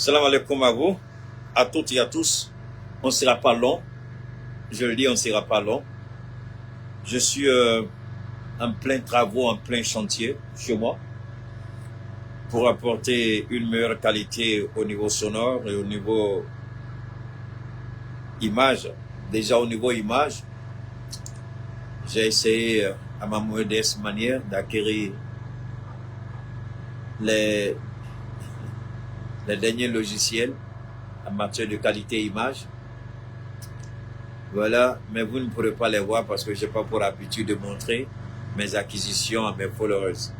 Salam alaikum à vous, à toutes et à tous. On ne sera pas long. Je le dis, on ne sera pas long. Je suis en plein travaux, en plein chantier chez moi pour apporter une meilleure qualité au niveau sonore et au niveau image. Déjà au niveau image, j'ai essayé à ma modeste manière d'acquérir les derniers logiciels en matière de qualité image. Voilà, mais vous ne pourrez pas les voir parce que je n'ai pas pour habitude de montrer mes acquisitions à mes followers.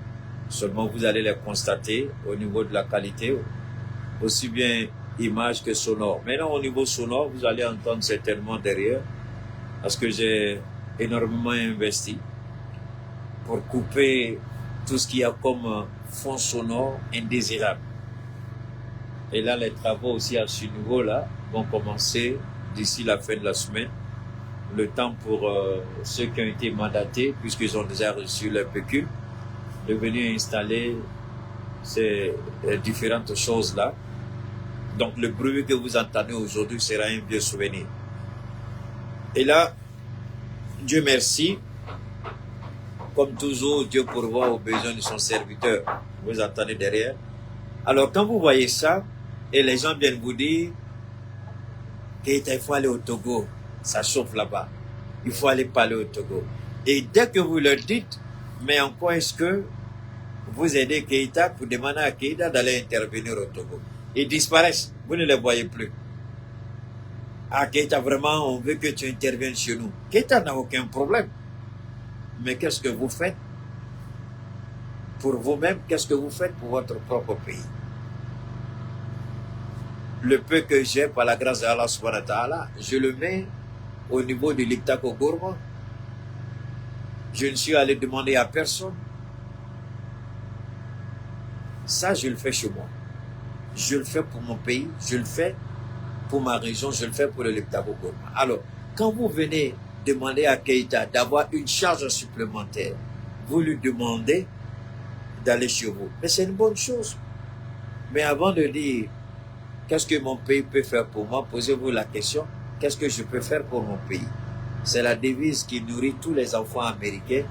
Seulement, vous allez les constater au niveau de la qualité, aussi bien image que sonore. Maintenant, au niveau sonore, vous allez entendre certainement derrière, parce que j'ai énormément investi pour couper tout ce qu'il y a comme fond sonore indésirable. Et là, les travaux aussi à ce niveau-là vont commencer d'ici la fin de la semaine. Le temps pour ceux qui ont été mandatés, puisqu'ils ont déjà reçu leur pécule, de venir installer ces différentes choses-là. Donc, le bruit que vous entendez aujourd'hui sera un vieux souvenir. Et là, Dieu merci, comme toujours, Dieu pourvoit aux besoins de son serviteur. Vous entendez derrière. Alors, quand vous voyez ça, et les gens viennent vous dire qu'il faut aller au Togo, ça chauffe là-bas. Il faut aller parler au Togo. Et dès que vous leur dites, mais en quoi est-ce que vous aidez Keïta pour demander à Keïta d'aller intervenir au Togo? Ils disparaissent. Vous ne les voyez plus. Ah, Keïta, vraiment, on veut que tu interviennes chez nous. Keïta n'a aucun problème. Mais qu'est-ce que vous faites pour vous-même? Qu'est-ce que vous faites pour votre propre pays? Le peu que j'ai, par la grâce d'Allah subhanahu wa ta'ala, je le mets au niveau de l'Iktako Gourma. Je ne suis allé demander à personne. Ça, je le fais chez moi. Je le fais pour mon pays, je le fais pour ma région, je le fais pour le Iktako Gourma. Alors, quand vous venez demander à Keïta d'avoir une charge supplémentaire, vous lui demandez d'aller chez vous. Mais c'est une bonne chose. Mais avant de dire qu'est-ce que mon pays peut faire pour moi, posez-vous la question, qu'est-ce que je peux faire pour mon pays? C'est la devise qui nourrit tous les enfants américains.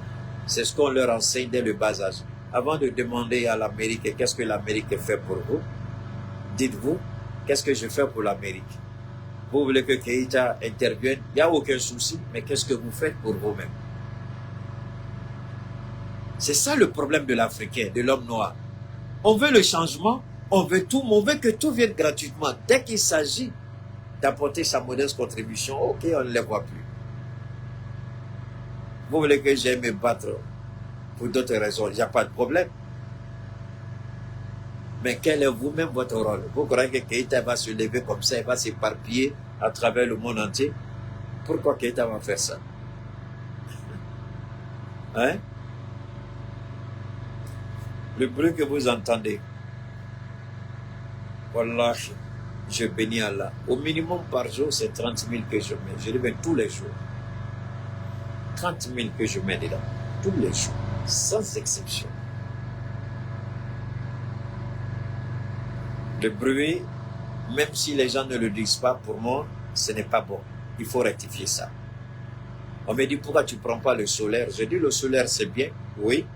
C'est ce qu'on leur enseigne dès le bas âge. Avant de demander à l'Amérique qu'est-ce que l'Amérique fait pour vous, dites-vous, qu'est-ce que je fais pour l'Amérique? Vous voulez que Keïta intervienne, il n'y a aucun souci, mais qu'est-ce que vous faites pour vous-même? C'est ça le problème de l'Africain, de l'homme noir. On veut le changement, on veut tout, mais on veut que tout vienne gratuitement. Dès qu'il s'agit d'apporter sa modeste contribution, ok, on ne les voit plus. Vous voulez que j'aille me battre pour d'autres raisons, il n'y a pas de problème. Mais quel est vous-même votre rôle? Vous croyez que Keïta va se lever comme ça, il va s'éparpiller à travers le monde entier? Pourquoi Keïta va faire ça? Hein? Le bruit que vous entendez, Wallah, je bénis Allah. Au minimum par jour, c'est 30 000 que je mets. Je le mets tous les jours. 30 000 que je mets dedans. Tous les jours. Sans exception. Le bruit, même si les gens ne le disent pas, pour moi, ce n'est pas bon. Il faut rectifier ça. On me dit, pourquoi tu ne prends pas le solaire? Je dis, le solaire, c'est bien. Oui.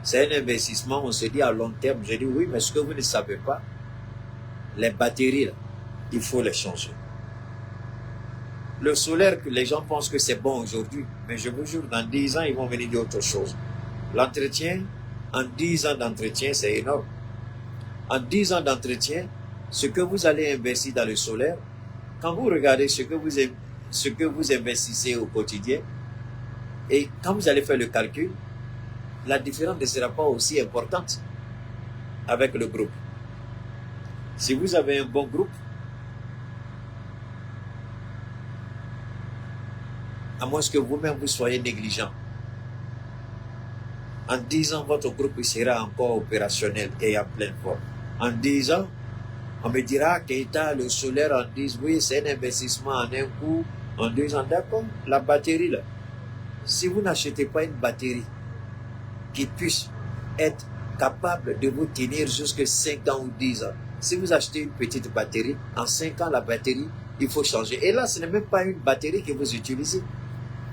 C'est un investissement, on se dit à long terme. Je dis, oui, mais ce que vous ne savez pas, les batteries, là, il faut les changer. Le solaire, les gens pensent que c'est bon aujourd'hui, mais je vous jure, dans 10 ans, ils vont venir dire autre chose. L'entretien, en 10 ans d'entretien, c'est énorme. En 10 ans d'entretien, ce que vous allez investir dans le solaire, quand vous regardez ce que vous investissez au quotidien, et quand vous allez faire le calcul, la différence ne sera pas aussi importante avec le groupe. Si vous avez un bon groupe, à moins que vous-même vous soyez négligent, en 10 ans, votre groupe sera encore opérationnel et en pleine forme. En 10 ans, on me dira Keïta, le solaire, en 10, oui, c'est un investissement en un coup. En 2 ans, d'accord, la batterie là. Si vous n'achetez pas une batterie qui puisse être capable de vous tenir jusqu'à 5 ans ou 10 ans, Si vous achetez une petite batterie, en 5 ans, la batterie, il faut changer. Et là, ce n'est même pas une batterie que vous utilisez.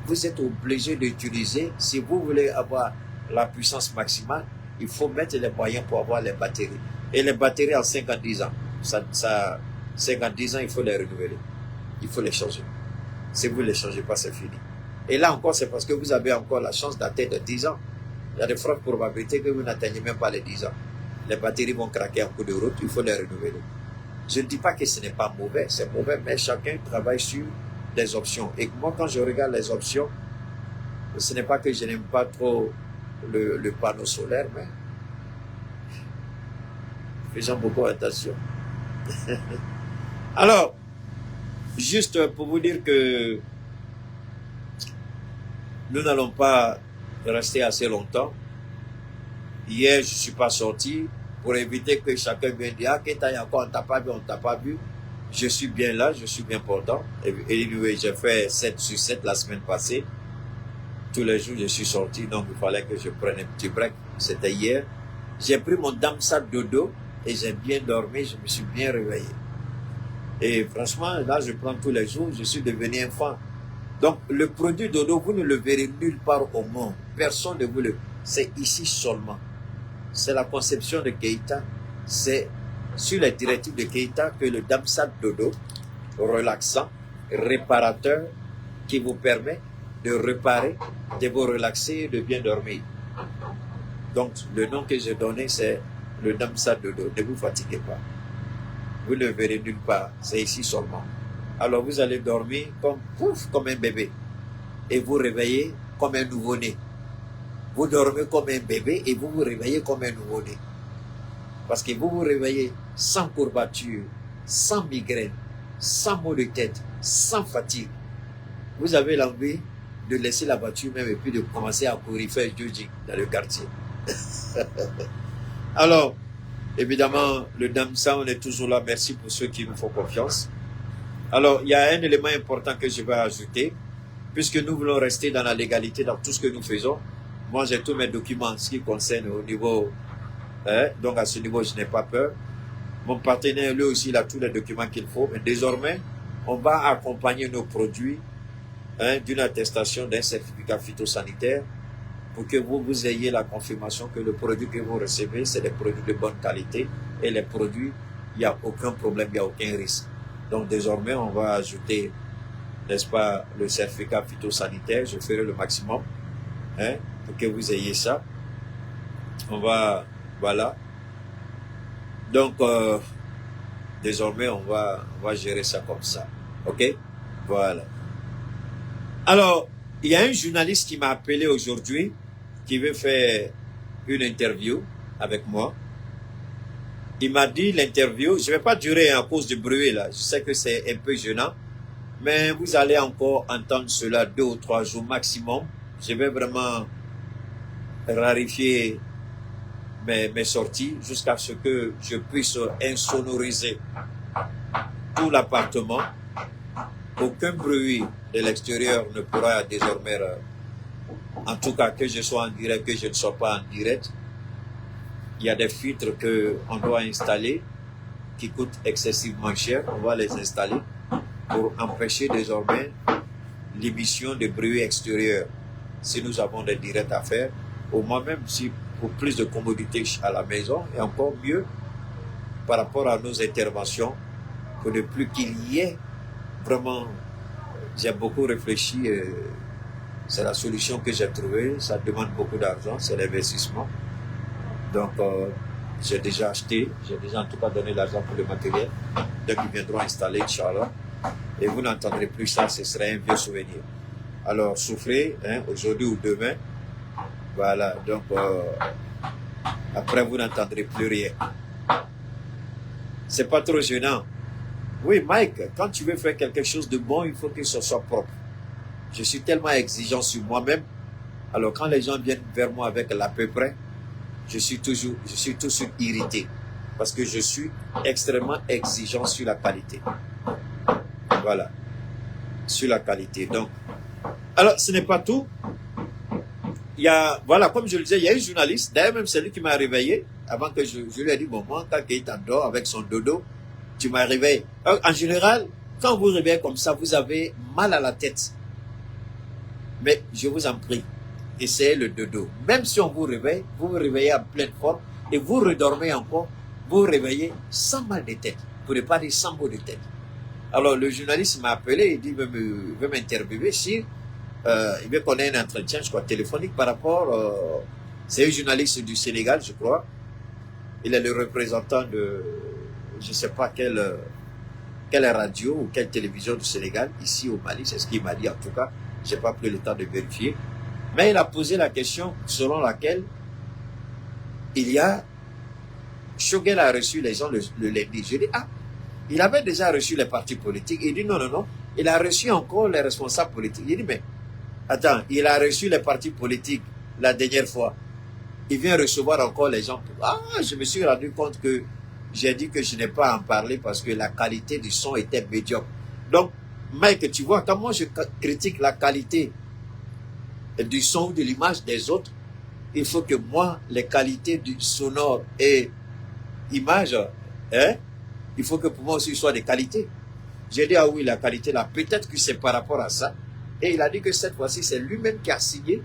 Vous êtes obligé d'utiliser, si vous voulez avoir la puissance maximale, il faut mettre les moyens pour avoir les batteries. Et les batteries en 5 ans, 10 ans, 5 ans, 10 ans, il faut les renouveler. Il faut les changer. Si vous ne les changez pas, c'est fini. Et là encore, c'est parce que vous avez encore la chance d'atteindre 10 ans. Il y a de fortes probabilités que vous n'atteignez même pas les 10 ans. Les batteries vont craquer en cours de route, il faut les renouveler. Je ne dis pas que ce n'est pas mauvais, c'est mauvais, mais chacun travaille sur des options. Et moi, quand je regarde les options, ce n'est pas que je n'aime pas trop le panneau solaire, mais faisons beaucoup attention. Alors, juste pour vous dire que nous n'allons pas rester assez longtemps. Hier, je ne suis pas sorti pour éviter que chacun vienne dire « Ah, Keita, encore, on t'a pas vu, on t'a pas vu. » Je suis bien là, je suis bien portant. Et anyway, j'ai fait 7 sur 7 la semaine passée. Tous les jours, je suis sorti, donc il fallait que je prenne un petit break. C'était hier. J'ai pris mon damsa dodo et j'ai bien dormi, je me suis bien réveillé. Et franchement, là, je prends tous les jours, je suis devenu un fan. Donc, le produit dodo, vous ne le verrez nulle part au monde. Personne ne vous le... C'est ici seulement. C'est la conception de Keita. C'est sur les directives de Keita que le damsa dodo, relaxant, réparateur, qui vous permet de réparer, de vous relaxer et de bien dormir. Donc, le nom que j'ai donné, c'est le damsa dodo. Ne vous fatiguez pas. Vous ne le verrez nulle part. C'est ici seulement. Alors, vous allez dormir comme un bébé. Et vous réveillez comme un nouveau-né. Vous dormez comme un bébé et vous vous réveillez comme un nouveau-né. Parce que vous vous réveillez sans courbature, sans migraine, sans maux de tête, sans fatigue. Vous avez l'envie de laisser la voiture même et puis de commencer à courir, faire jogging dans le quartier. Alors, évidemment, le Damsa, on est toujours là. Merci pour ceux qui nous font confiance. Alors, il y a un élément important que je vais ajouter. Puisque nous voulons rester dans la légalité dans tout ce que nous faisons. Moi, j'ai tous mes documents en ce qui concerne au niveau... donc, à ce niveau, je n'ai pas peur. Mon partenaire, lui aussi, il a tous les documents qu'il faut. Mais désormais, on va accompagner nos produits d'une attestation, d'un certificat phytosanitaire pour que vous ayez la confirmation que le produit que vous recevez, c'est des produits de bonne qualité. Et les produits, il n'y a aucun problème, il n'y a aucun risque. Donc, désormais, on va ajouter, n'est-ce pas, le certificat phytosanitaire. Je ferai le maximum pour que vous ayez ça. On va, voilà. Donc, désormais, on va gérer ça comme ça. OK? Voilà. Alors, il y a un journaliste qui m'a appelé aujourd'hui, qui veut faire une interview avec moi. Il m'a dit l'interview, je ne vais pas durer à cause du bruit là, je sais que c'est un peu gênant, mais vous allez encore entendre cela 2 ou 3 jours maximum. Je vais vraiment rarifier mes sorties jusqu'à ce que je puisse insonoriser tout l'appartement. Aucun bruit de l'extérieur ne pourra désormais, en tout cas que je sois en direct, que je ne sois pas en direct. Il y a des filtres qu'on doit installer qui coûtent excessivement cher. On va les installer pour empêcher désormais l'émission de bruit extérieur. Si nous avons des directs à faire, au moins même si pour plus de commodité à la maison, et encore mieux par rapport à nos interventions, pour ne plus qu'il y ait vraiment, j'ai beaucoup réfléchi, c'est la solution que j'ai trouvée, ça demande beaucoup d'argent, c'est l'investissement. Donc, j'ai déjà acheté, j'ai déjà en tout cas donné l'argent pour le matériel. Donc, ils viendront installer, Inch'Allah. Et vous n'entendrez plus ça, ce serait un vieux souvenir. Alors, souffrez, aujourd'hui ou demain. Voilà, donc, après, vous n'entendrez plus rien. C'est pas trop gênant. Oui, Mike, quand tu veux faire quelque chose de bon, il faut que ce soit propre. Je suis tellement exigeant sur moi-même. Alors, quand les gens viennent vers moi avec l'à peu près, je suis tout de suite irrité. Parce que je suis extrêmement exigeant sur la qualité. Voilà. Sur la qualité. Donc, alors, ce n'est pas tout. Il y a, voilà, comme je le disais, il y a un journaliste, d'ailleurs même c'est lui qui m'a réveillé avant que je lui ai dit, bon, moi, quand Keïta dort avec son dodo, tu m'as réveillé. En général, quand vous réveillez comme ça, vous avez mal à la tête. Mais je vous en prie, essayez le dodo. Même si on vous réveille, vous vous réveillez en pleine forme et vous redormez encore, vous vous réveillez sans mal de tête, pour ne pas dire sans maux de tête. Alors le journaliste m'a appelé, il dit, il veut m'interviewer si il veut qu'on ait un entretien, je crois, téléphonique par rapport, c'est un journaliste du Sénégal, je crois. Il est le représentant de, je ne sais pas quelle radio ou quelle télévision du Sénégal, ici au Mali, c'est ce qu'il m'a dit en tout cas. J'ai pas pris le temps de vérifier. Mais il a posé la question selon laquelle il y a, Choguel a reçu les gens le lundi. Je dis, ah, il avait déjà reçu les partis politiques. Il dit, non, non, non, il a reçu encore les responsables politiques. Il dit, mais, attends, il a reçu les partis politiques la dernière fois. Il vient recevoir encore les gens. Ah, je me suis rendu compte que j'ai dit que je n'ai pas à en parler parce que la qualité du son était médiocre. Donc, Mike, tu vois, quand moi je critique la qualité du son ou de l'image des autres, il faut que moi, les qualités du sonore et image, hein, il faut que pour moi aussi, il soit des qualités. J'ai dit, ah oui, la qualité là, peut-être que c'est par rapport à ça. Et il a dit que cette fois-ci, c'est lui-même qui a signé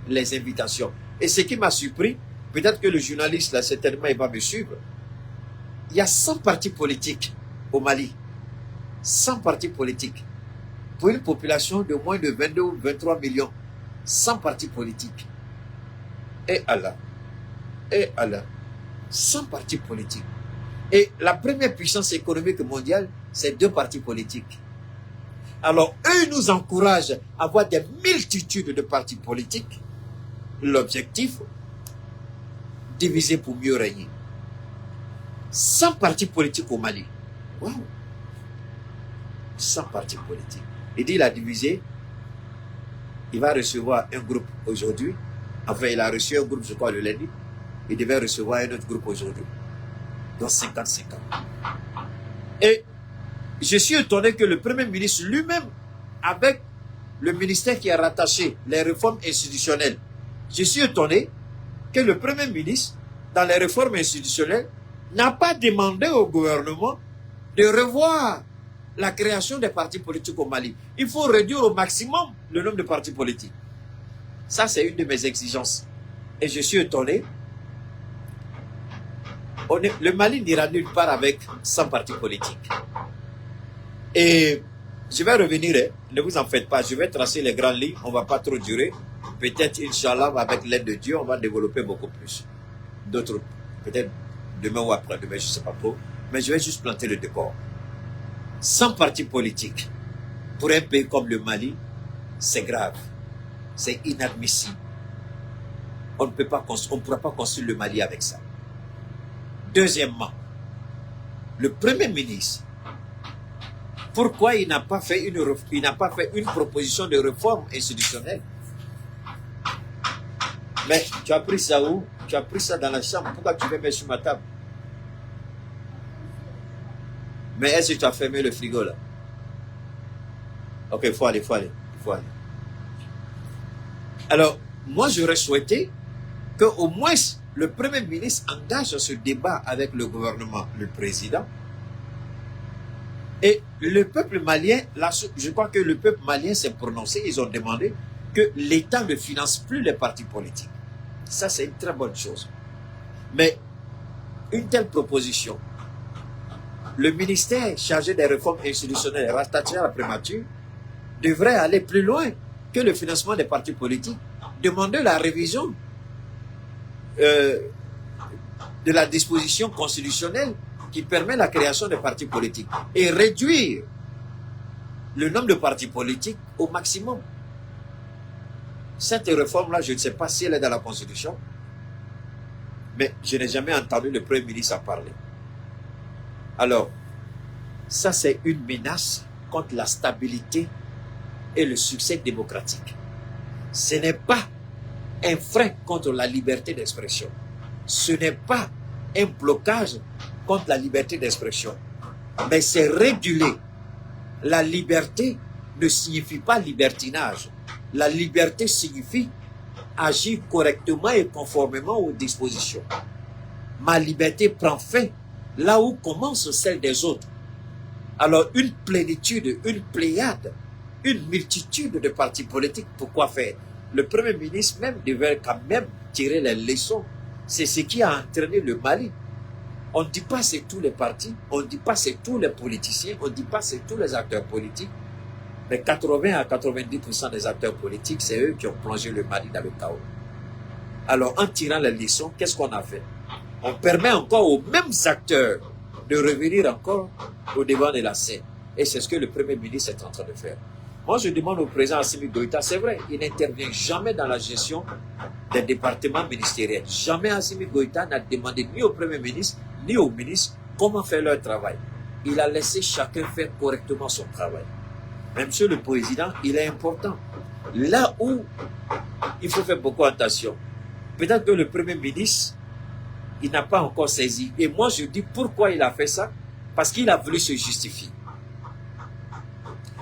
les invitations. Et ce qui m'a surpris, peut-être que le journaliste là, certainement, il va me suivre. Il y a 100 partis politiques au Mali. 100 partis politiques. Pour une population de moins de 22 ou 23 millions. 100 partis politiques. Et Allah. 100 partis politiques. Et la première puissance économique mondiale, c'est 2 partis politiques. Alors, eux nous encouragent à avoir des multitudes de partis politiques. L'objectif, diviser pour mieux régner. 100 partis politiques au Mali. Wow. 100 partis politiques. Il dit, il a divisé. Il va recevoir un groupe aujourd'hui. Enfin, il a reçu un groupe, je crois, le lundi. Il devait recevoir un autre groupe aujourd'hui. Donc 50-50. Et je suis étonné que le Premier ministre lui-même, avec le ministère qui est rattaché, les réformes institutionnelles, je suis étonné que le Premier ministre, dans les réformes institutionnelles, n'a pas demandé au gouvernement de revoir la création des partis politiques au Mali. Il faut réduire au maximum le nombre de partis politiques. Ça, c'est une de mes exigences. Et je suis étonné. Le Mali n'ira nulle part avec 100 partis politiques. Et je vais revenir, ne vous en faites pas, je vais tracer les grandes lignes, on ne va pas trop durer. Peut-être, Inch'Allah, avec l'aide de Dieu, on va développer beaucoup plus. D'autres, peut-être demain ou après-demain, je ne sais pas trop. Mais je vais juste planter le décor. 100 partis politiques, pour un pays comme le Mali, c'est grave. C'est inadmissible. On ne pourra pas construire le Mali avec ça. Deuxièmement, le Premier ministre, pourquoi il n'a pas fait une proposition de réforme institutionnelle? Mais tu as pris ça où? Tu as pris ça dans la chambre. Pourquoi tu veux mettre sur ma table? Mais est-ce que tu as fermé le frigo là? Ok, il faut aller. Alors, moi j'aurais souhaité qu'au moins le Premier ministre engage ce débat avec le gouvernement, le président. Et le peuple malien, là, je crois que le peuple malien s'est prononcé, ils ont demandé que l'État ne finance plus les partis politiques. Ça, c'est une très bonne chose. Mais une telle proposition, le ministère chargé des réformes institutionnelles, rattaché à la primature, devrait aller plus loin que le financement des partis politiques. Demander la révision de la disposition constitutionnelle qui permet la création des partis politiques et réduire le nombre de partis politiques au maximum. Cette réforme-là, je ne sais pas si elle est dans la Constitution, mais je n'ai jamais entendu le Premier ministre en parler. Alors, ça c'est une menace contre la stabilité et le succès démocratique. Ce n'est pas un frein contre la liberté d'expression. Ce n'est pas un blocage contre la liberté d'expression. Mais c'est réguler. La liberté ne signifie pas libertinage. La liberté signifie agir correctement et conformément aux dispositions. ma liberté prend fin là où commence celle des autres. Alors une plénitude, une pléiade, une multitude de partis politiques, pourquoi faire? Le Premier ministre même devait quand même tirer les leçons. C'est ce qui a entraîné le Mali. On ne dit pas c'est tous les partis, on ne dit pas c'est tous les politiciens, on ne dit pas c'est tous les acteurs politiques, mais 80 à 90% des acteurs politiques, c'est eux qui ont plongé le Mali dans le chaos. Alors en tirant les leçons, qu'est-ce qu'on a fait? On permet encore aux mêmes acteurs de revenir encore au devant de la scène. Et c'est ce que le Premier ministre est en train de faire. Moi, je demande au président Assimi Goïta, c'est vrai, il n'intervient jamais dans la gestion des départements ministériels. Jamais Assimi Goïta n'a demandé ni au Premier ministre, ni au ministre comment faire leur travail. Il a laissé chacun faire correctement son travail. Mais monsieur le président, il est important. Là où il faut faire beaucoup attention, peut-être que le Premier ministre, il n'a pas encore saisi. Et moi, je dis pourquoi il a fait ça? Parce qu'il a voulu se justifier.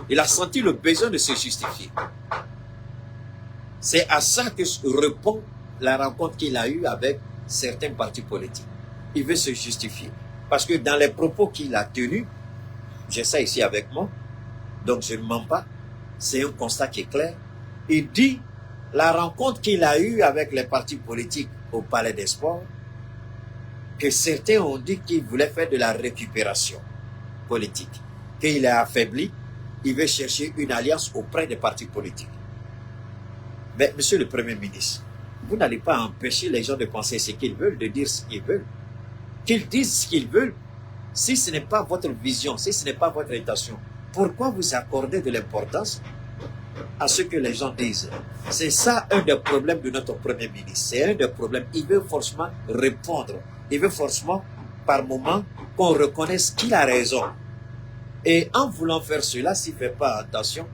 Il a senti le besoin de se justifier. C'est à ça que répond la rencontre qu'il a eue avec certains partis politiques. Il veut se justifier. Parce que dans les propos qu'il a tenus, j'ai ça ici avec moi, donc je ne mens pas, c'est un constat qui est clair. Il dit, la rencontre qu'il a eue avec les partis politiques au Palais des Sports, que certains ont dit qu'il voulait faire de la récupération politique, qu'il est affaibli, il veut chercher une alliance auprès des partis politiques. Mais monsieur le Premier ministre, vous n'allez pas empêcher les gens de penser ce qu'ils veulent, de dire ce qu'ils veulent. Qu'ils disent ce qu'ils veulent. Si ce n'est pas votre vision, si ce n'est pas votre intention, pourquoi vous accordez de l'importance à ce que les gens disent? C'est ça un des problèmes de notre Premier ministre. C'est un des problèmes. Il veut forcément répondre. Il veut forcément, par moment, qu'on reconnaisse qu'il a raison. Et en voulant faire cela, s'il ne fait pas attention,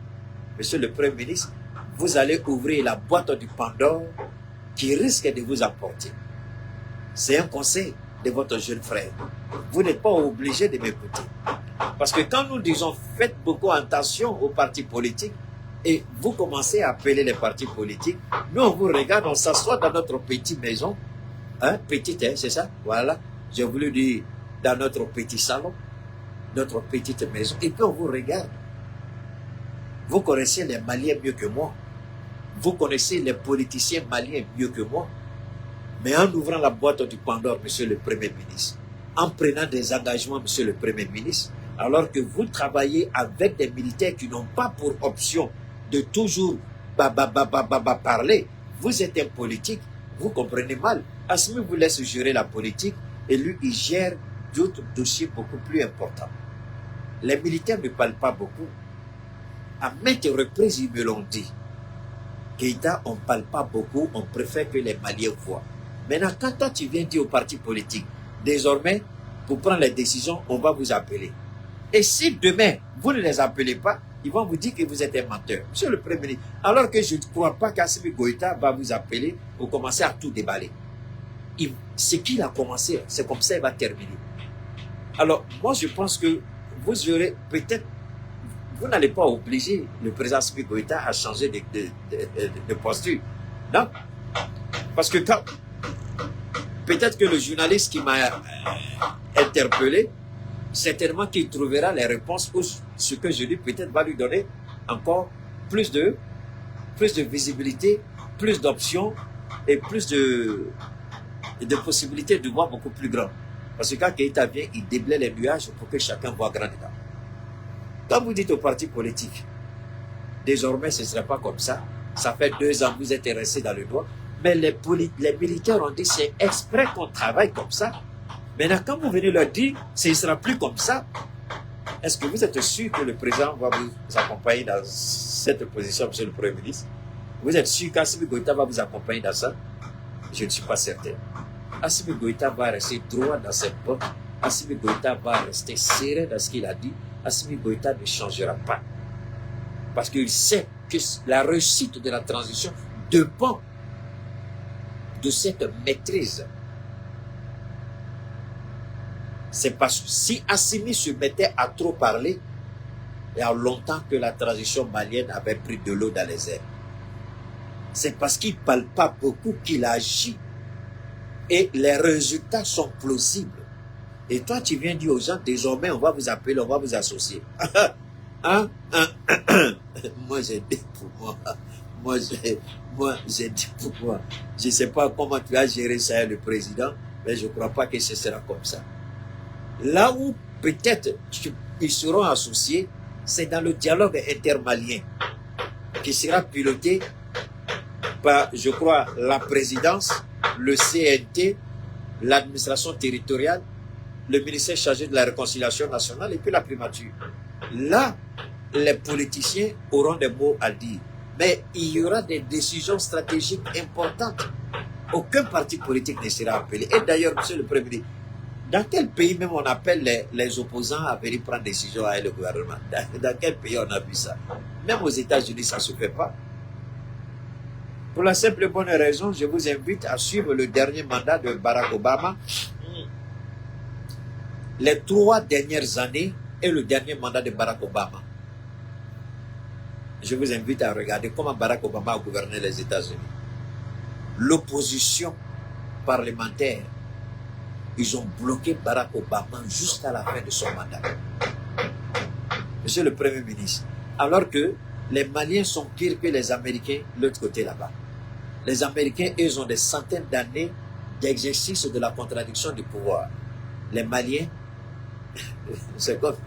monsieur le Premier ministre, vous allez ouvrir la boîte du Pandore qui risque de vous apporter. C'est un conseil de votre jeune frère. Vous n'êtes pas obligé de m'écouter. Parce que quand nous disons faites beaucoup attention aux partis politiques et vous commencez à appeler les partis politiques, nous on vous regarde, on s'assoit dans notre petite maison, petite, c'est ça, voilà, j'ai voulu dire dans notre petit salon, notre petite maison, et puis on vous regarde. Vous connaissez les Maliens mieux que moi. Vous connaissez les politiciens maliens mieux que moi. Mais en ouvrant la boîte du Pandore, monsieur le Premier ministre, en prenant des engagements, monsieur le Premier ministre, alors que vous travaillez avec des militaires qui n'ont pas pour option de toujours parler, vous êtes un politique, vous comprenez mal. Assimi vous laisse gérer la politique et lui, il gère d'autres dossiers beaucoup plus importants. Les militaires ne parlent pas beaucoup. À maintes reprises, ils me l'ont dit. Keïta, on ne parle pas beaucoup, on préfère que les Maliens voient. Maintenant, quand toi, tu viens dire aux partis politiques, désormais, pour prendre les décisions, on va vous appeler. Et si demain, vous ne les appelez pas, ils vont vous dire que vous êtes un menteur. Monsieur le Premier ministre, alors que je ne crois pas qu'Assimi Goïta va vous appeler pour commencer à tout déballer. Ce qu'il a commencé, c'est comme ça qu'il va terminer. Alors, moi, je pense que vous aurez peut-être, vous n'allez pas obliger le président Assimi Goïta à changer de posture. Non? Parce que quand, peut-être que le journaliste qui m'a interpellé, certainement qu'il trouvera les réponses ou ce que je dis peut-être va lui donner encore plus de visibilité, plus d'options et plus de possibilités de voir beaucoup plus grand. Parce que quand Keïta vient, il déblaye les nuages pour que chacun voit grand dedans. Quand vous dites aux partis politiques, désormais ce ne sera pas comme ça, ça fait 2 ans que vous êtes restés dans le droit, mais les militaires ont dit c'est exprès qu'on travaille comme ça. Maintenant, quand vous venez leur dire ce ne sera plus comme ça, est-ce que vous êtes sûr que le président va vous accompagner dans cette position, monsieur le Premier ministre? Vous êtes sûr qu'Assimi Goïta va vous accompagner dans ça? Je ne suis pas certain. Assimi Goïta va rester droit dans cette botte. Assimi Goïta va rester serein dans ce qu'il a dit. Assimi Goïta ne changera pas. Parce qu'il sait que la réussite de la transition dépend de cette maîtrise. C'est parce que si Assimi se mettait à trop parler, il y a longtemps que la transition malienne avait pris de l'eau dans les airs. C'est parce qu'il ne parle pas beaucoup qu'il agit. et les résultats sont plausibles. Et toi, tu viens dire aux gens, désormais, on va vous appeler, on va vous associer. Hein? Moi, j'ai dit pour moi. Moi, j'ai dit pour moi. Je ne sais pas comment tu as géré ça, le président, mais je ne crois pas que ce sera comme ça. Là où peut-être ils seront associés, c'est dans le dialogue intermalien qui sera piloté par, je crois, la présidence, le CNT, l'administration territoriale, le ministère chargé de la réconciliation nationale et puis la primature. Là, les politiciens auront des mots à dire. Mais il y aura des décisions stratégiques importantes. Aucun parti politique ne sera appelé. Et d'ailleurs, monsieur le Premier ministre, dans quel pays même on appelle les opposants à venir prendre des décisions avec le gouvernement? Dans quel pays on a vu ça? Même aux États-Unis, ça ne se fait pas. Pour la simple et bonne raison, je vous invite à suivre le dernier mandat de Barack Obama. Les 3 dernières années et le dernier mandat de Barack Obama. Je vous invite à regarder comment Barack Obama a gouverné les États-Unis. L'opposition parlementaire, ils ont bloqué Barack Obama jusqu'à la fin de son mandat. Monsieur le Premier ministre, alors que les Maliens sont pires que les Américains de l'autre côté là-bas. Les Américains, ils ont des centaines d'années d'exercice de la contradiction du pouvoir. Les Maliens, c'est comme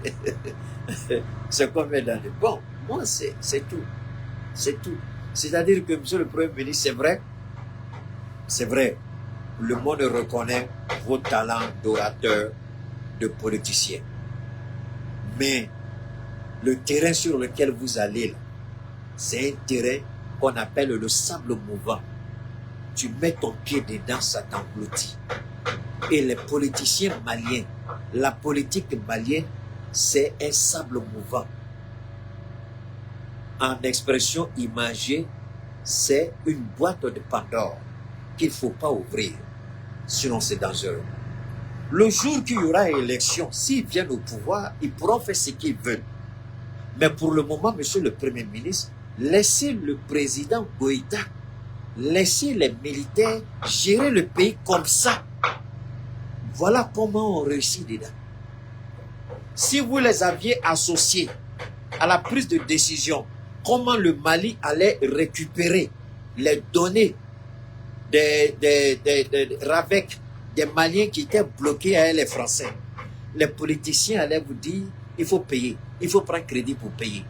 d'années. Bon, moi, c'est tout. C'est tout. C'est-à-dire que, monsieur le Premier ministre, c'est vrai, le monde reconnaît vos talents d'orateur, de politicien. Mais le terrain sur lequel vous allez, c'est un terrain qu'on appelle le sable mouvant. Tu mets ton pied dedans, ça t'engloutit. Et les politiciens maliens, la politique malienne, c'est un sable mouvant. En expression imagée, c'est une boîte de Pandore qu'il ne faut pas ouvrir, sinon c'est dangereux. Le jour qu'il y aura élection, s'ils viennent au pouvoir, ils pourront faire ce qu'ils veulent. Mais pour le moment, monsieur le Premier ministre, laissez le président Goïta, laissez les militaires gérer le pays comme ça. Voilà comment on réussit dedans. Si vous les aviez associés à la prise de décision, comment le Mali allait récupérer les données avec des Maliens qui étaient bloqués avec les Français. Les politiciens allaient vous dire, il faut payer, il faut prendre crédit pour payer.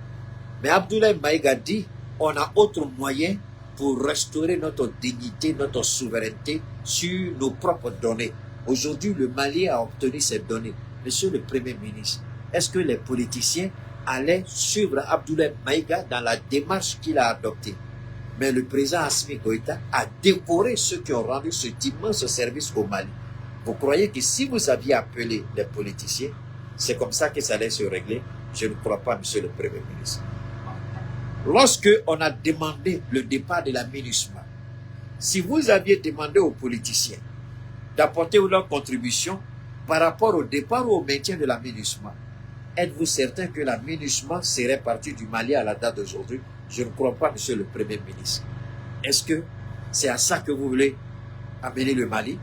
Mais Abdoulaye Maïga dit, on a autre moyen pour restaurer notre dignité, notre souveraineté sur nos propres données. Aujourd'hui, le Mali a obtenu ces données. Monsieur le Premier ministre, est-ce que les politiciens allaient suivre Abdoulaye Maïga dans la démarche qu'il a adoptée? Mais le président Assimi Goïta a décoré ceux qui ont rendu cet immense service au Mali. Vous croyez que si vous aviez appelé les politiciens, c'est comme ça que ça allait se régler? Je ne crois pas, monsieur le Premier ministre. Lorsque on a demandé le départ de la MINUSMA, si vous aviez demandé aux politiciens d'apporter leur contribution par rapport au départ ou au maintien de la MINUSMA, êtes-vous certain que la MINUSMA serait partie du Mali à la date d'aujourd'hui? Je ne crois pas, monsieur le Premier ministre. Est-ce que c'est à ça que vous voulez amener le Mali?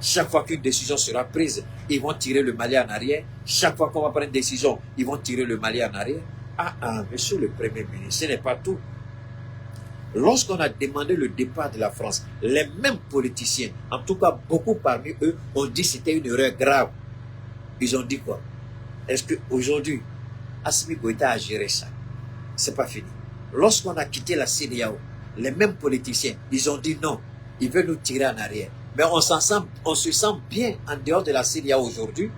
Chaque fois qu'une décision sera prise, ils vont tirer le Mali en arrière. Chaque fois qu'on va prendre une décision, ils vont tirer le Mali en arrière. Monsieur le Premier ministre, ce n'est pas tout. Lorsqu'on a demandé le départ de la France, les mêmes politiciens, en tout cas beaucoup parmi eux, ont dit que c'était une erreur grave. Ils ont dit quoi? Est-ce qu'aujourd'hui, Assimi Goïta a géré ça? C'est pas fini. Lorsqu'on a quitté la CEDEAO, les mêmes politiciens, ils ont dit non, ils veulent nous tirer en arrière. Mais on se sent bien en dehors de la CEDEAO aujourd'hui,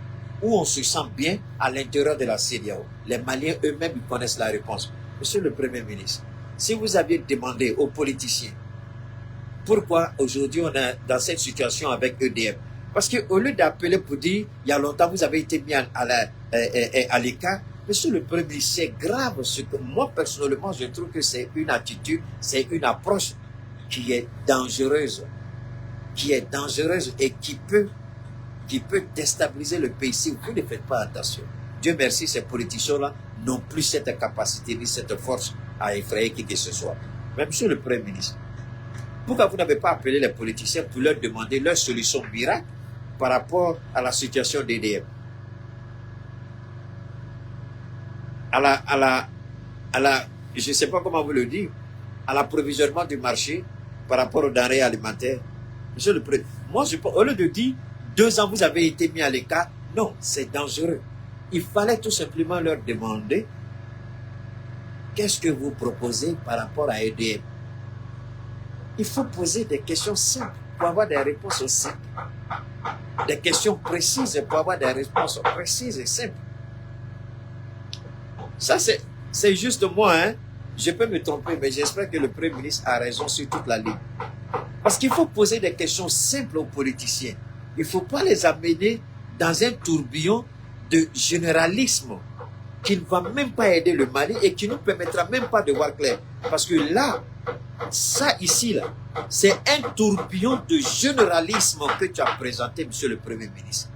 ou on se sent bien à l'intérieur de la CEDEAO. Les Maliens eux-mêmes, ils connaissent la réponse. Monsieur le Premier ministre, si vous aviez demandé aux politiciens, pourquoi aujourd'hui on est dans cette situation avec EDF? Parce qu'au lieu d'appeler pour dire, il y a longtemps vous avez été mis à l'écart, monsieur le Premier ministre, c'est grave. Ce que moi, personnellement, je trouve que c'est une attitude, c'est une approche qui est dangereuse et qui peut déstabiliser le pays si vous ne faites pas attention. Dieu merci, ces politiciens-là n'ont plus cette capacité ni cette force à effrayer qui que ce soit. Mais monsieur le Premier ministre, Pourquoi vous n'avez pas appelé les politiciens pour leur demander leur solution miracle par rapport à la situation d'EDF? Je ne sais pas comment vous le dire, à l'approvisionnement du marché par rapport aux denrées alimentaires. Monsieur le Président, moi, au lieu de dire 2 ans, vous avez été mis à l'écart, non, c'est dangereux. Il fallait tout simplement leur demander qu'est-ce que vous proposez par rapport à EDF. Il faut poser des questions simples pour avoir des réponses simples. Des questions précises pour avoir des réponses précises et simples. Ça, c'est juste moi, hein. Je peux me tromper, mais j'espère que le Premier ministre a raison sur toute la ligne. Parce qu'il faut poser des questions simples aux politiciens. Il ne faut pas les amener dans un tourbillon de généralisme qui ne va même pas aider le Mali et qui ne nous permettra même pas de voir clair. Parce que là, ça ici, là, c'est un tourbillon de généralisme que tu as présenté, monsieur le Premier ministre.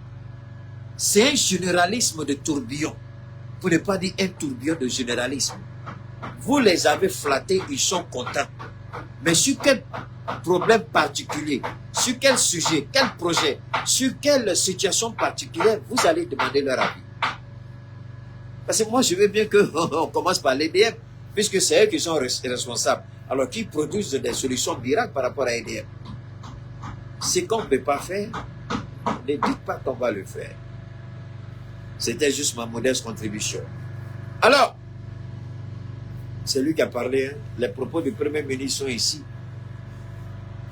C'est un généralisme de tourbillon. Pour ne pas dire un tourbillon de généralisme. Vous les avez flattés, ils sont contents. Mais sur quel problème particulier, sur quel sujet, quel projet, sur quelle situation particulière, vous allez demander leur avis. Parce que moi, je veux bien qu'on commence par l'EDF, puisque c'est eux qui sont responsables. Alors qu'ils produisent des solutions miracles par rapport à l'EDF. Ce qu'on ne peut pas faire, ne dites pas qu'on va le faire. C'était juste ma modeste contribution. Alors, c'est lui qui a parlé, hein. Les propos du Premier ministre sont ici.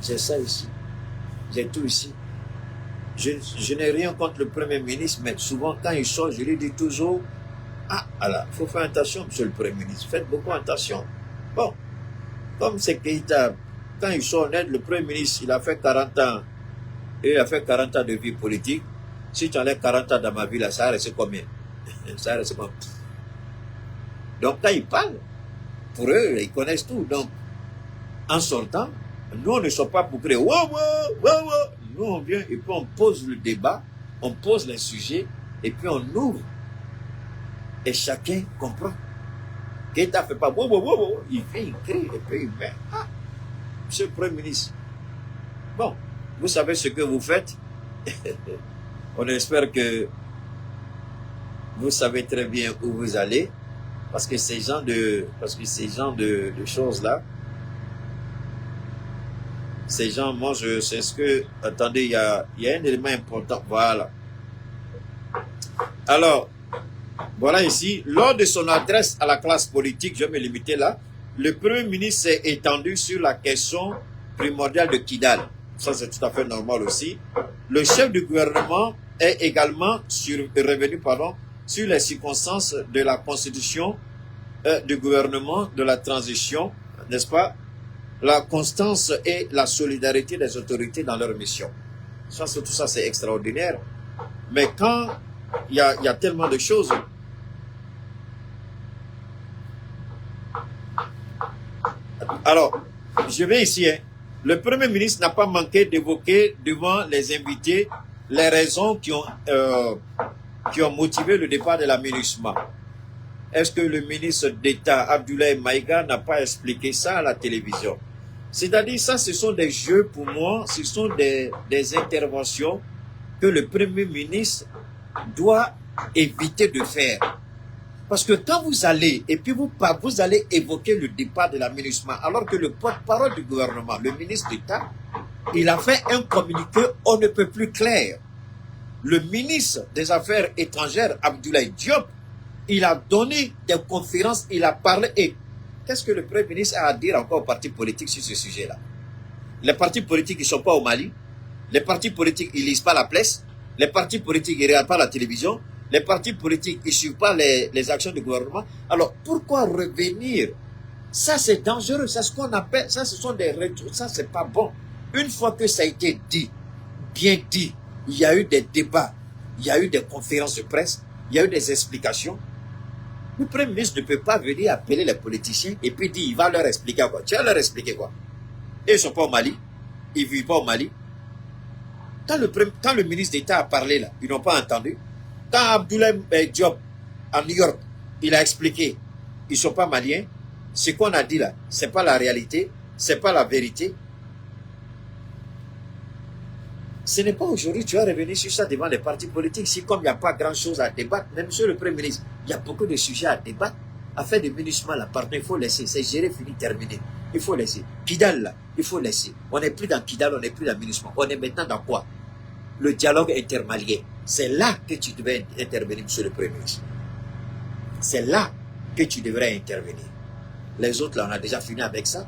J'ai ça ici. J'ai tout ici. Je n'ai rien contre le Premier ministre, mais souvent quand il sort, je lui dis toujours, il faut faire attention, monsieur le Premier ministre. Faites beaucoup attention. Bon, comme c'est Keïta, quand il sort net, le Premier ministre, il a fait 40 ans. Et il a fait 40 ans de vie politique. Si tu enlèves 40 ans dans ma vie, là, ça reste combien? Ça reste combien? Donc, quand ils parlent, pour eux, ils connaissent tout. Donc, en sortant, nous, on ne sort pas pour crier, nous, on vient et puis on pose le débat, on pose les sujets, et puis on ouvre. Et chacun comprend. Keïta ne fait pas, il fait, il crie, et puis il met. Monsieur le Premier ministre, bon, vous savez ce que vous faites. On espère que vous savez très bien où vous allez, parce que ces gens de choses-là, ces gens, moi, je sais ce que, attendez, il y a un élément important, voilà. Alors, voilà ici, lors de son adresse à la classe politique, je vais me limiter là, le Premier ministre s'est étendu sur la question primordiale de Kidal. Ça, c'est tout à fait normal aussi. Le chef du gouvernement est également revenu sur les circonstances de la constitution du gouvernement de la transition, n'est-ce pas? La constance et la solidarité des autorités dans leur mission. Ça, tout ça, c'est extraordinaire. Mais quand il y a tellement de choses. Alors, je vais ici, hein. Le Premier ministre n'a pas manqué d'évoquer devant les invités les raisons qui ont motivé le départ de la MINUSMA. Est-ce que le ministre d'État Abdoulaye Maïga n'a pas expliqué ça à la télévision? C'est-à-dire, ça, ce sont des jeux pour moi, ce sont des interventions que le Premier ministre doit éviter de faire. Parce que quand vous allez, et puis vous allez évoquer le départ de la MINUSMA, alors que le porte-parole du gouvernement, le ministre d'État, il a fait un communiqué on ne peut plus clair. Le ministre des Affaires étrangères, Abdoulaye Diop, il a donné des conférences, il a parlé. Et qu'est-ce que le Premier ministre a à dire encore aux partis politiques sur ce sujet-là? Les partis politiques, ils ne sont pas au Mali. Les partis politiques, ils ne lisent pas la presse. Les partis politiques, ils ne regardent pas la télévision. Les partis politiques, ils ne suivent pas les actions du gouvernement. Alors, pourquoi revenir? Ça, c'est dangereux. C'est ce qu'on appelle, ça, ce sont des retours. Ça, c'est pas bon. Une fois que ça a été dit, bien dit, il y a eu des débats, il y a eu des conférences de presse, il y a eu des explications. Le Premier ministre ne peut pas venir appeler les politiciens et puis dire, il va leur expliquer quoi. Tu vas leur expliquer quoi? Et ils ne sont pas au Mali. Ils ne vivent pas au Mali. Quand le ministre d'État a parlé là, ils n'ont pas entendu. Quand Abdoulaye Diop, à New York, il a expliqué, ils ne sont pas maliens, ce qu'on a dit là, ce n'est pas la réalité, ce n'est pas la vérité. ce n'est pas aujourd'hui, tu vas revenir sur ça devant les partis politiques. Si comme il n'y a pas grand-chose à débattre, même sur le Premier ministre, il y a beaucoup de sujets à débattre. Affaire de munissement, là, pardon, il faut laisser. C'est géré, fini, terminé. Il faut laisser. Kidal, là, il faut laisser. On n'est plus dans Kidal, on n'est plus dans munissement. On est maintenant dans quoi? Le dialogue intermalien. C'est là que tu devais intervenir, monsieur le Premier ministre. C'est là que tu devrais intervenir. Les autres, là, on a déjà fini avec ça.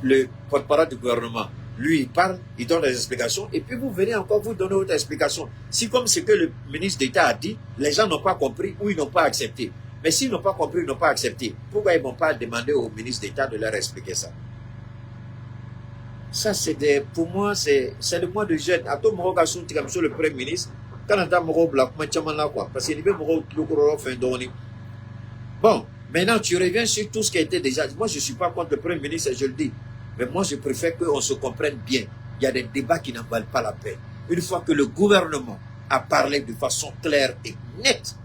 Le porte-parole du gouvernement, lui, il parle, il donne des explications, et puis vous venez encore vous donner autre explication. Si comme ce que le ministre d'État a dit, les gens n'ont pas compris ou ils n'ont pas accepté. Mais s'ils n'ont pas compris, ils n'ont pas accepté, pourquoi ils ne vont pas demander au ministre d'État de leur expliquer ça? Ça, pour moi, c'est le mois de jeûne. À tout moment, monsieur le Premier ministre, quand on a quoi, parce qu'il y a bon, maintenant, tu reviens sur tout ce qui a été déjà dit. Moi, je ne suis pas contre le Premier ministre, je le dis. Mais moi, je préfère qu'on se comprenne bien. Il y a des débats qui n'en valent pas la peine. Une fois que le gouvernement a parlé de façon claire et nette,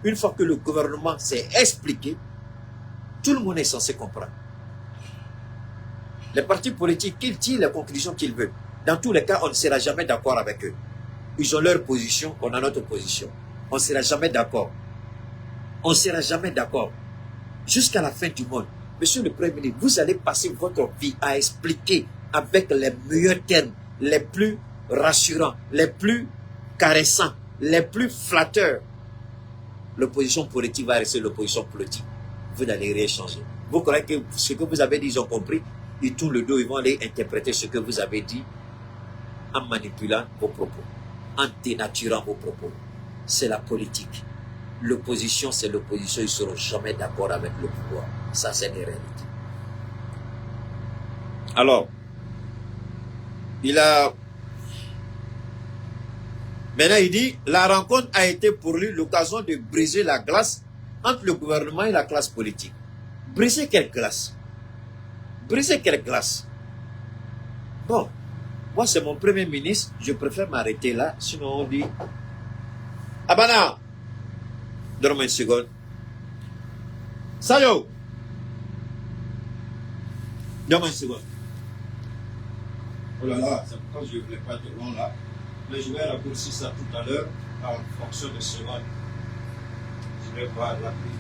une fois que le gouvernement s'est expliqué, tout le monde est censé comprendre. Les partis politiques, qu'ils tirent les conclusions qu'ils veulent. Dans tous les cas, on ne sera jamais d'accord avec eux. Ils ont leur position, on a notre position. On ne sera jamais d'accord. On ne sera jamais d'accord. Jusqu'à la fin du monde. Monsieur le Premier ministre, vous allez passer votre vie à expliquer avec les meilleurs termes, les plus rassurants, les plus caressants, les plus flatteurs. L'opposition politique va rester l'opposition politique. Vous n'allez rien changer. Vous croyez que ce que vous avez dit, ils ont compris? Ils tournent le dos, ils vont aller interpréter ce que vous avez dit en manipulant vos propos, en dénaturant vos propos. C'est la politique. L'opposition, c'est l'opposition. Ils ne seront jamais d'accord avec le pouvoir. Ça, c'est des réalités. Alors, maintenant, il dit, la rencontre a été pour lui l'occasion de briser la glace entre le gouvernement et la classe politique. Briser quelle glace? Briser quelle glace? Bon, moi, c'est mon Premier ministre. Je préfère m'arrêter là. Sinon, on dit, Abana, donne-moi une seconde. Sayo, donne-moi une seconde. Oh là là, c'est pourquoi je ne voulais pas être long là. Mais je vais raccourcir ça tout à l'heure en fonction de secondes. Je vais voir rapidement.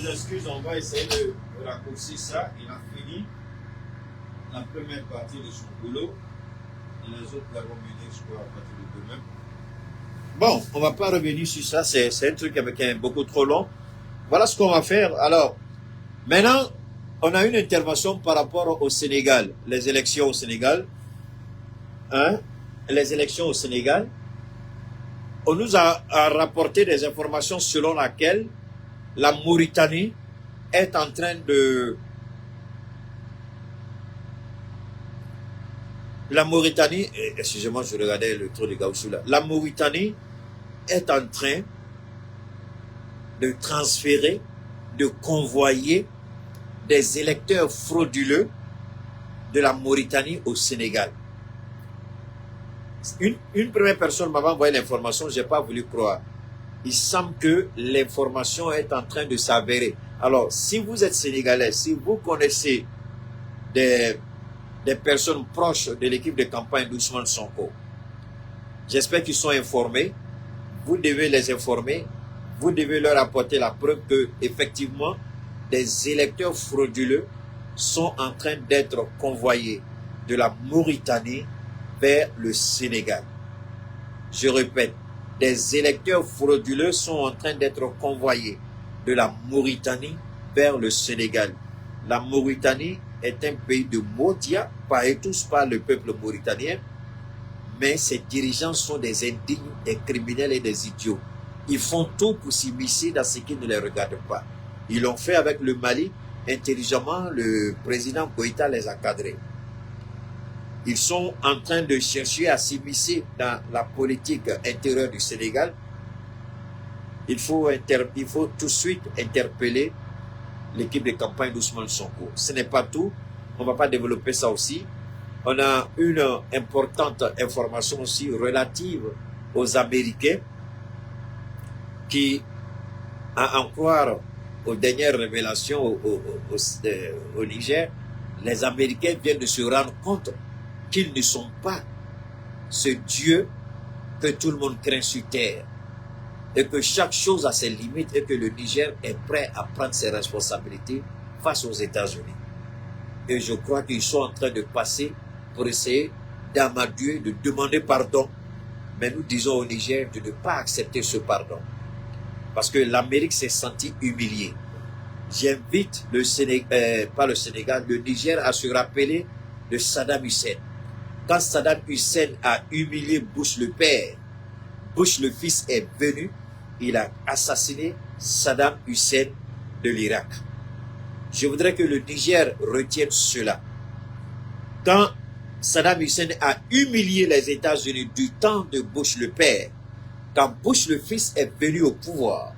Excuse, on va essayer de raccourcir ça. Il a fini la première partie de son boulot. Les autres vont venir, je crois, à partir de demain. Bon, on ne va pas revenir sur ça. C'est un truc qui est beaucoup trop long. Voilà ce qu'on va faire. Alors, maintenant, on a une intervention par rapport au Sénégal. Les élections au Sénégal. Hein? Les élections au Sénégal. On nous a rapporté des informations selon lesquelles la Mauritanie est en train de... La Mauritanie... Excusez-moi, je regardais le tour de Gaussou là. La Mauritanie est en train de transférer, de convoyer des électeurs frauduleux de la Mauritanie au Sénégal. Une première personne m'avait envoyé l'information, je n'ai pas voulu croire. Il semble que l'information est en train de s'avérer. Alors, si vous êtes sénégalais, si vous connaissez des personnes proches de l'équipe de campagne d'Ousmane Sonko, j'espère qu'ils sont informés. Vous devez les informer. Vous devez leur apporter la preuve que, effectivement, des électeurs frauduleux sont en train d'être convoyés de la Mauritanie vers le Sénégal. Je répète, des électeurs frauduleux sont en train d'être convoyés de la Mauritanie vers le Sénégal. La Mauritanie est un pays de Maudia, pas et tous par le peuple mauritanien, mais ses dirigeants sont des indignes, des criminels et des idiots. Ils font tout pour s'immiscer dans ce qui ne les regarde pas. Ils l'ont fait avec le Mali. Intelligemment, le président Goïta les a cadrés. Ils sont en train de chercher à s'immiscer dans la politique intérieure du Sénégal. Il faut tout de suite interpeller l'équipe de campagne d'Ousmane Sonko. Ce n'est pas tout. On ne va pas développer ça aussi. On a une importante information aussi relative aux Américains qui, à en croire aux dernières révélations au Niger, les Américains viennent de se rendre compte qu'ils ne sont pas ce Dieu que tout le monde craint sur terre et que chaque chose a ses limites et que le Niger est prêt à prendre ses responsabilités face aux États-Unis. Et je crois qu'ils sont en train de passer pour essayer d'amadouer, de demander pardon. Mais nous disons au Niger de ne pas accepter ce pardon. Parce que l'Amérique s'est sentie humiliée. J'invite le Niger à se rappeler de Saddam Hussein. Quand Saddam Hussein a humilié Bush le père, Bush le fils est venu, il a assassiné Saddam Hussein de l'Irak. Je voudrais que le Niger retienne cela. Quand Saddam Hussein a humilié les États-Unis du temps de Bush le père, quand Bush le fils est venu au pouvoir,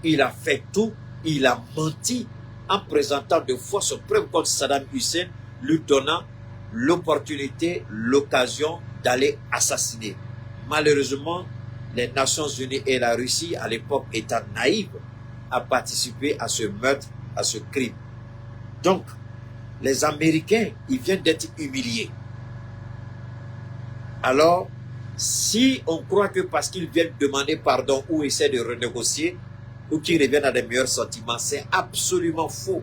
il a fait tout, il a menti en présentant de fausses preuves contre Saddam Hussein, lui donnant l'opportunité, l'occasion d'aller assassiner. Malheureusement, les Nations Unies et la Russie, à l'époque étant naïves, a participé à ce meurtre, à ce crime. Donc, les Américains, ils viennent d'être humiliés. Alors, si on croit que parce qu'ils viennent demander pardon ou essaient de renégocier, ou qu'ils reviennent à des meilleurs sentiments, c'est absolument faux.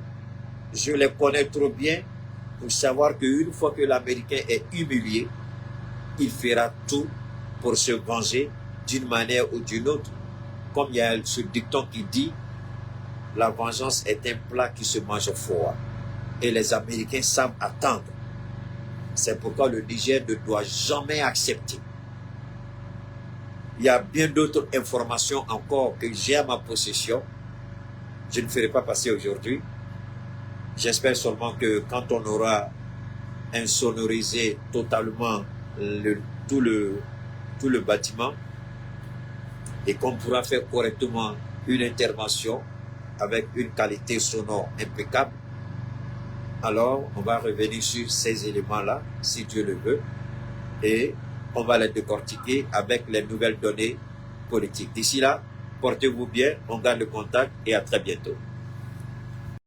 Je les connais trop bien pour savoir qu'une fois que l'Américain est humilié, il fera tout pour se venger d'une manière ou d'une autre. Comme il y a ce dicton qui dit, la vengeance est un plat qui se mange froid. Et les Américains savent attendre. C'est pourquoi le Niger ne doit jamais accepter. Il y a bien d'autres informations encore que j'ai à ma possession. Je ne ferai pas passer aujourd'hui. J'espère seulement que quand on aura insonorisé totalement tout le bâtiment et qu'on pourra faire correctement une intervention avec une qualité sonore impeccable, alors on va revenir sur ces éléments-là, si Dieu le veut, et on va les décortiquer avec les nouvelles données politiques. D'ici là, portez-vous bien, on garde le contact et à très bientôt.